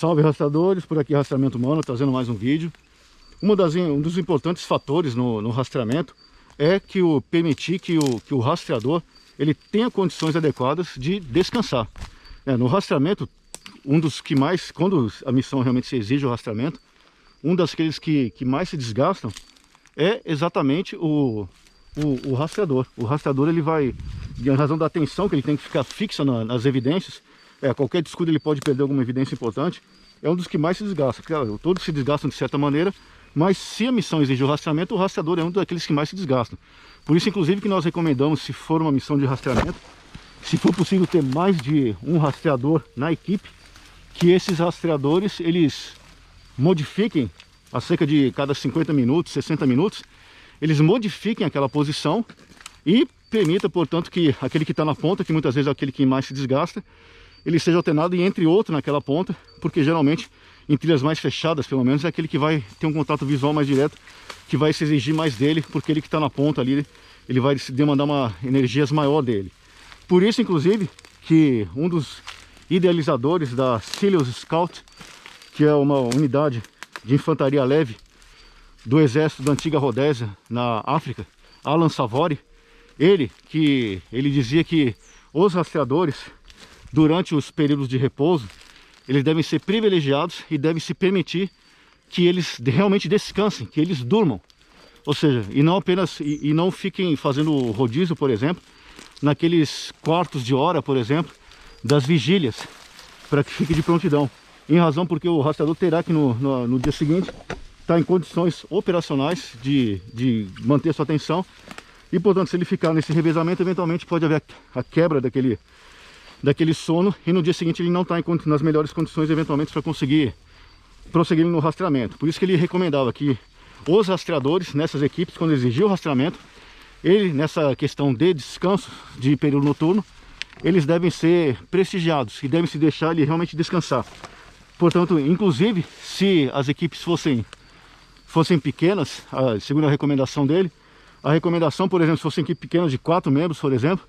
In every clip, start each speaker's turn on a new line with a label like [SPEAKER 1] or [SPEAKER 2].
[SPEAKER 1] Salve rastreadores, por aqui Rastreamento Humano, trazendo mais um vídeo. Um dos importantes fatores no rastreamento é que permitir que o rastreador ele tenha condições adequadas de descansar. No rastreamento, um dos que mais, quando a missão realmente se exige o rastreamento, um daqueles que mais se desgastam é exatamente o rastreador. O rastreador ele vai, em razão da atenção que ele tem que ficar fixa nas evidências, qualquer descuido ele pode perder alguma evidência importante, é um dos que mais se desgasta. Claro, todos se desgastam de certa maneira, mas se a missão exige o rastreador é um daqueles que mais se desgastam. Por isso, inclusive, que nós recomendamos, se for uma missão de rastreamento, se for possível ter mais de um rastreador na equipe, que esses rastreadores, eles modifiquem a cerca de cada 50 minutos, 60 minutos, eles modifiquem aquela posição e permita, portanto, que aquele que está na ponta, que muitas vezes é aquele que mais se desgasta, ele seja alternado e entre outro naquela ponta, porque geralmente em trilhas mais fechadas, pelo menos, é aquele que vai ter um contato visual mais direto, que vai se exigir mais dele, porque ele que está na ponta ali, ele vai demandar uma energia maior dele. Por isso, inclusive, que um dos idealizadores da Cilius Scout, que é uma unidade de infantaria leve do exército da antiga Rodésia na África, Alan Savory, ele dizia que os rastreadores, durante os períodos de repouso, eles devem ser privilegiados e devem se permitir que eles realmente descansem, que eles durmam. Ou seja, e não fiquem fazendo rodízio, por exemplo, naqueles quartos de hora, por exemplo, das vigílias, para que fique de prontidão. Em razão porque o rastreador terá que no dia seguinte estar em condições operacionais de manter sua atenção. E, portanto, se ele ficar nesse revezamento, eventualmente pode haver a quebra daquele sono, e no dia seguinte ele não está nas melhores condições, eventualmente, para conseguir prosseguir no rastreamento. Por isso que ele recomendava que os rastreadores, nessas equipes, quando exigiam o rastreamento, nessa questão de descanso de período noturno, eles devem ser prestigiados e devem se deixar ele realmente descansar. Portanto, inclusive, se as equipes fossem pequenas, segundo a recomendação dele, a recomendação, por exemplo, se fossem equipes pequenas de 4 membros, por exemplo,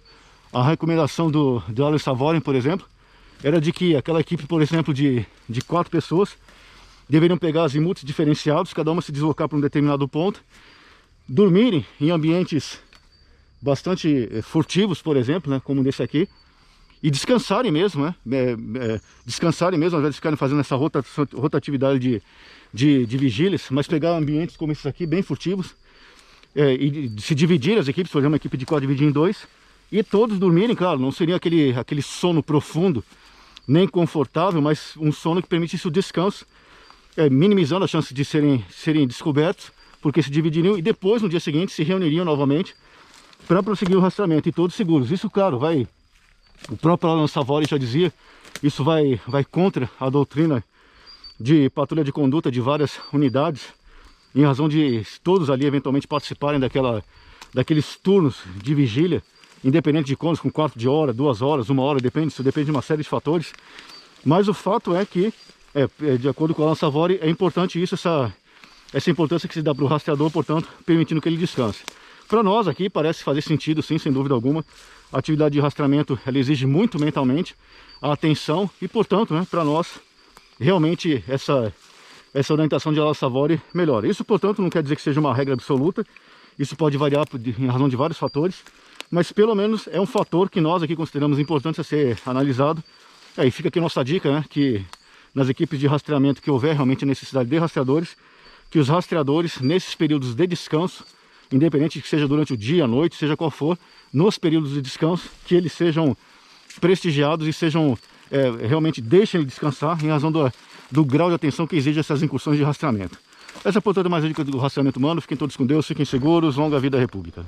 [SPEAKER 1] a recomendação do Alan Savory, por exemplo, era de que aquela equipe, por exemplo, de 4 pessoas, deveriam pegar azimuths diferenciados, cada uma se deslocar para um determinado ponto, dormirem em ambientes bastante furtivos, por exemplo, né, como nesse aqui, e descansarem mesmo, né? Descansarem mesmo, ao invés de ficarem fazendo essa rotatividade de vigílias, mas pegar ambientes como esses aqui, bem furtivos, e se dividir as equipes, por exemplo, uma equipe de 4 dividir em 2, e todos dormirem. Claro, não seria aquele sono profundo, nem confortável, mas um sono que permitisse o descanso, minimizando a chance de serem descobertos, porque se dividiriam e depois, no dia seguinte, se reuniriam novamente para prosseguir o rastreamento, e todos seguros. Isso, claro, o próprio Alan Savory já dizia, isso vai contra a doutrina de patrulha de conduta de várias unidades, em razão de todos ali eventualmente participarem daqueles turnos de vigília, independente de quantos, com 4 de hora, 2 horas, 1 hora, isso depende de uma série de fatores. Mas o fato é que, de acordo com o Alan Savory, é importante isso, essa importância que se dá para o rastreador, portanto, permitindo que ele descanse. Para nós aqui parece fazer sentido, sim, sem dúvida alguma. A atividade de rastreamento ela exige muito mentalmente a atenção e, portanto, né, para nós, realmente essa orientação de Alan Savory melhora. Isso, portanto, não quer dizer que seja uma regra absoluta. Isso pode variar em razão de vários fatores, mas pelo menos é um fator que nós aqui consideramos importante a ser analisado. E fica aqui a nossa dica, né, que nas equipes de rastreamento que houver realmente necessidade de rastreadores, que os rastreadores, nesses períodos de descanso, independente que seja durante o dia, a noite, seja qual for, nos períodos de descanso, que eles sejam prestigiados e sejam realmente deixem ele descansar, em razão do grau de atenção que exige essas incursões de rastreamento. Essa, portanto, é mais a dica do rastreamento humano. Fiquem todos com Deus, fiquem seguros, longa vida à República.